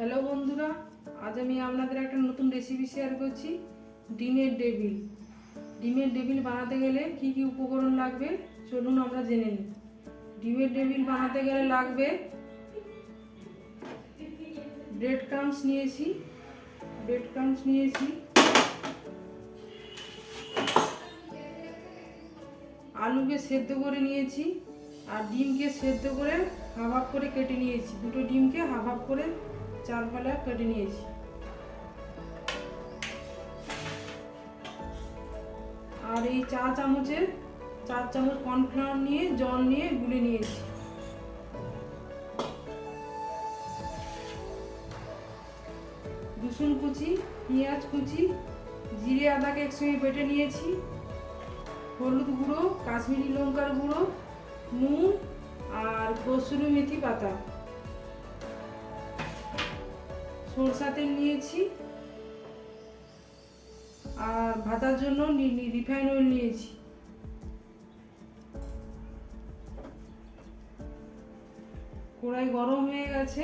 Hello বন্ধুরা, আজ আমি আপনাদের একটা নতুন রেসিপি শেয়ার করছি। ডিমের ডেভিল। ডিমের ডেভিল বানাতে গেলে কি কি উপকরণ লাগবে চলুন আমরা জেনে নিই। ডিমের ডেভিল বানাতে গেলে লাগবে ব্রেড ক্রাম্বস নিয়েছি, আলুকে সেদ্ধ করে নিয়েছি, আর ডিমকে সেদ্ধ করে হাফ হাফ করে কেটে নিয়েছি। দুটো ডিমকে হাফ হাফ করে চার ফালা কেটে নিয়েছি। আর এই 4 চামচ কর্নফ্লাওয়ার নিয়ে জল নিয়ে গুলে নিয়েছি। রসুন কুচি, পেঁয়াজ কুচি, জিরে আদাকে একসঙ্গে বেটে নিয়েছি, হলুদ গুঁড়ো, কাশ্মীরি লঙ্কার গুঁড়ো, নুন আর কসুরি মেথি পাতা, সরষা তেল নিয়েছি, আর ভাজার জন্য রিফাইন অয়েল নিয়েছি। কড়াই গরম হয়ে গেছে,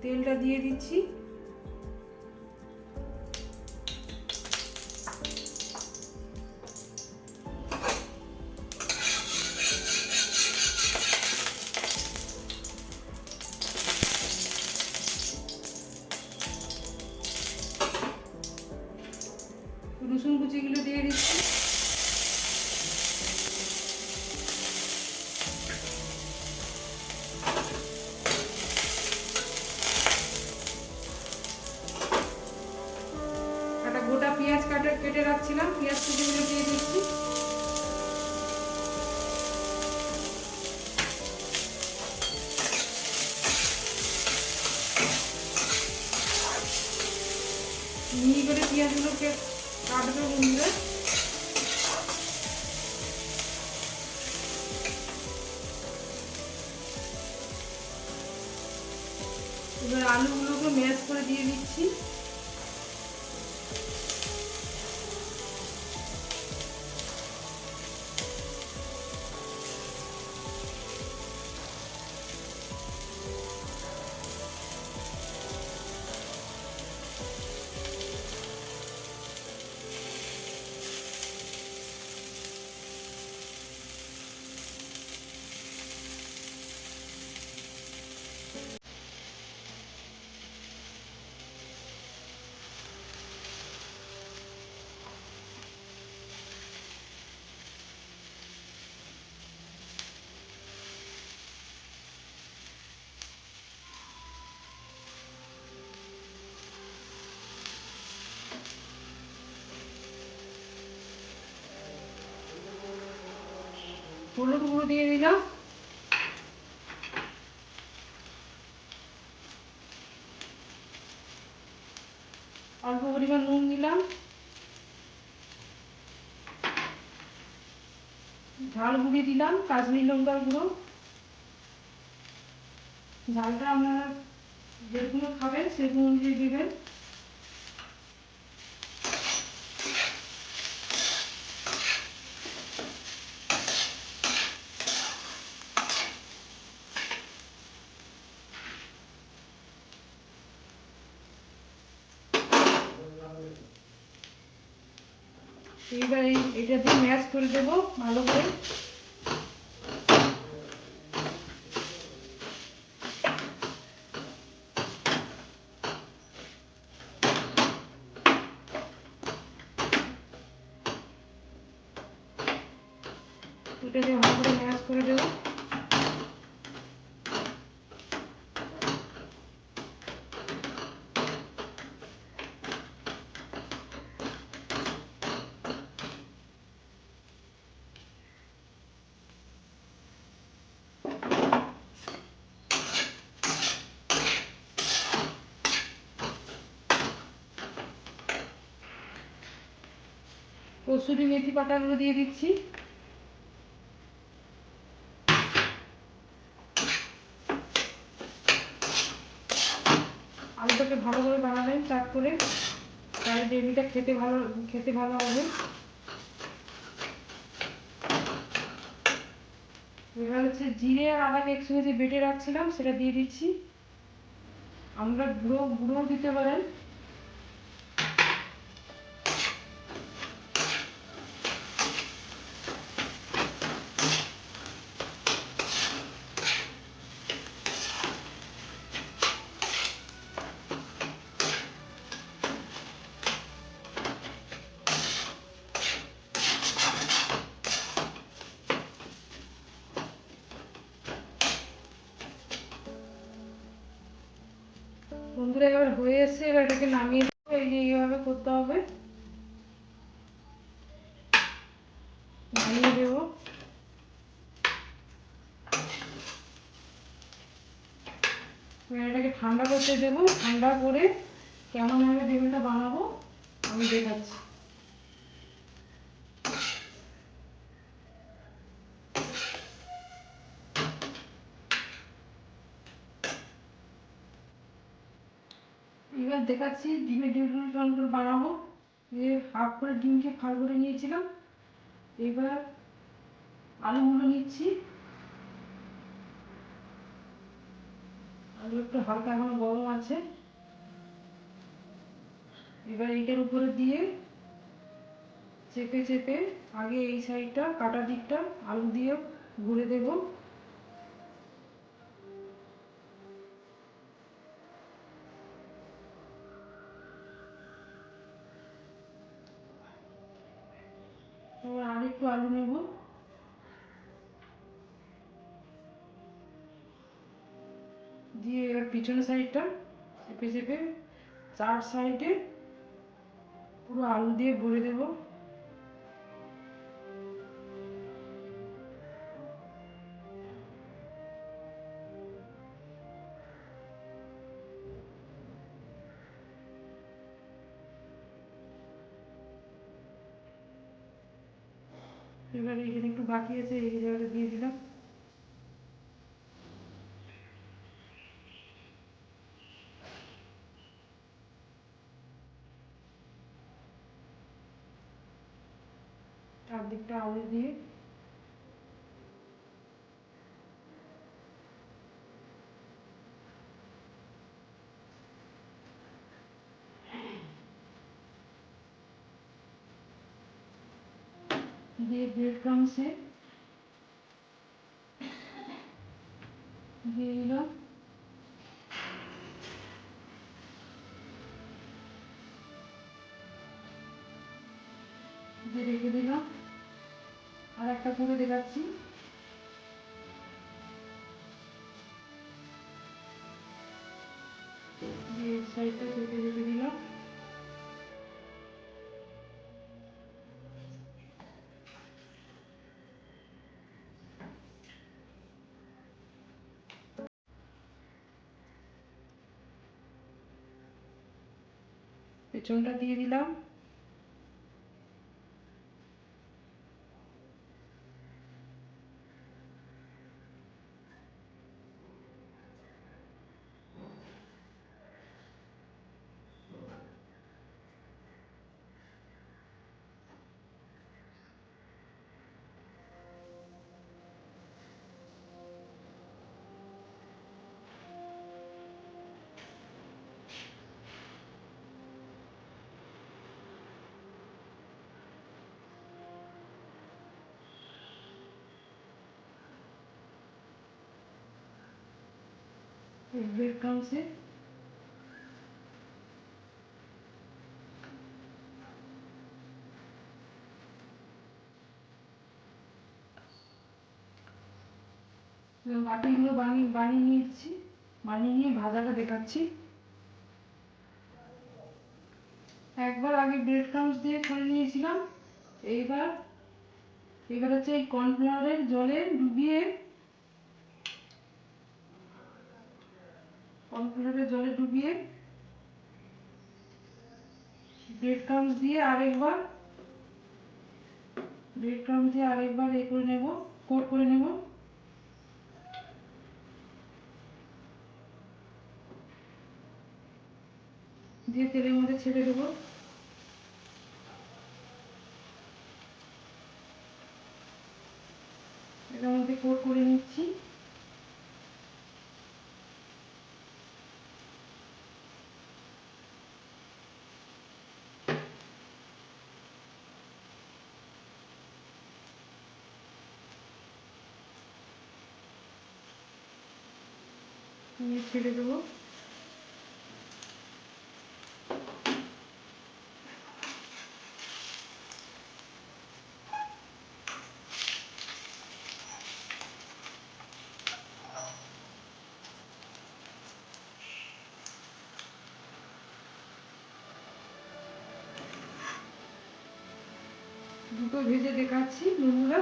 তেলটা দিয়ে দিচ্ছি। রসুন কুচিগুলো দিয়ে দিচ্ছি। একটা গোটা পেঁয়াজ কেটে রাখছিলাম, পেঁয়াজ কুচিগুলো দিয়ে দিচ্ছি। মিহি করে পেঁয়াজগুলোকে কাটবে বন্ধুরা। এবার আলুগুলোকে ম্যাশ করে দিয়ে দিচ্ছি। হলুদ গুঁড়ো দিয়ে দিলাম, অল্প পরিমাণ নুন দিলাম, ঝাল গুঁড়ি দিলাম, কাশ্মীরি লঙ্কার গুঁড়ো। ঝালটা আপনারা যেরকম খাবেন সেরকম অনুযায়ী দেবেন। এইবার এটা দিয়ে ম্যাশ করে দেবো ভালো করে। এটা দিয়ে ভালো করে ম্যাশ করে দেবো। কসুরি মেথি পাতাগুলো দিয়ে দিচ্ছি। আলুটাকে ভালো করে বানাবেন চাক করে, তাহলে গ্রেভিটা খেতে ভালো হবে। এবার হচ্ছে জিরে আর আদাকে একসঙ্গে যে বেটে রাখছিলাম সেটা দিয়ে দিচ্ছি। আমরা গুঁড়ো গুঁড়ো দিতে পারেন। বন্ধুরা এবার হয়ে এসে এবার এটাকে নামিয়ে দেবো। এই যে এইভাবে করতে হবে, নামিয়ে দেবো। এবার এটাকে ঠান্ডা করতে দেবো। ঠান্ডা করে কেমন ভাবে টেবিলটা বানাবো আমি দেখাচ্ছি। এবার দেখাচ্ছি ডিমের টেবিল বানাবো। যে হাফ করে ডিমকে ফাল করে নিয়েছিলাম। এবার আলুগুলো নিচ্ছি। আলু একটু হালকা এখন গরম আছে। এবার এইটার উপরে দিয়ে চেপে চেপে আগে এই সাইডটা কাটা দিকটা আলু দিয়ে ঘুরে দেব। এবার আরেকটু আলু নেব, দিয়ে এবার পিছনের সাইডটা চেপে চেপে চার সাইডে পুরো আলু দিয়ে ভরে দেব। এবার এখানে একটু বাকি আছে, এই জায়গাটা দিয়ে দিলাম। চারদিকটা আলু দিয়ে দিয়ে ব্রেড ক্রাম্বসে দিয়ে দিলাম। দিয়ে রেখে দিলাম। আর একটা করে দেখাচ্ছি। দিয়ে সাইডটা চেপে চেপে দিলাম। পেছনটা দিয়ে দিলাম। ব্রেড ক্রাম্বসে বাকিগুলো বানিয়ে নিয়েছি। বানিয়ে নিয়ে ভাজাটা দেখাচ্ছি। একবার আগে ব্রেড ক্রাম্বস দিয়ে করে নিয়েছিলাম। এইবার এবার হচ্ছে এই কর্নফ্লাওয়ারের জলে ডুবিয়ে ব্রেড ক্রাম্বস দিয়ে আরেকবার এ করে নেব, কোট করে নেব। দিয়ে তেলের মধ্যে ছেড়ে দেবো। এটার মধ্যে কোট করে নিচ্ছি। নিয়ে ছেড়ে দেবো। দুটো ভেজে দেখাচ্ছি বন্ধুরা।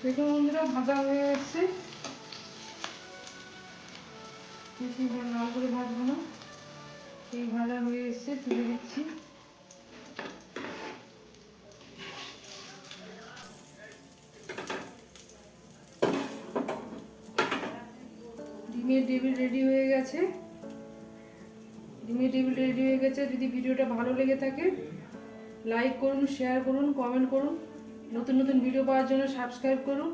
দেখুন বন্ধুরা, ভাজা হয়ে এসছে। বেশি লাল করে ভাজবো না, এই ভাজা হয়ে এসছে, তুলে দিচ্ছি। ডিমের টেবিল রেডি হয়ে গেছে। ডিমের টেবিল রেডি হয়ে গেছে। যদি ভিডিওটা ভালো লেগে থাকে লাইক করুন, শেয়ার করুন, কমেন্ট করুন। নতুন নতুন ভিডিও পাওয়ার জন্য সাবস্ক্রাইব করুন।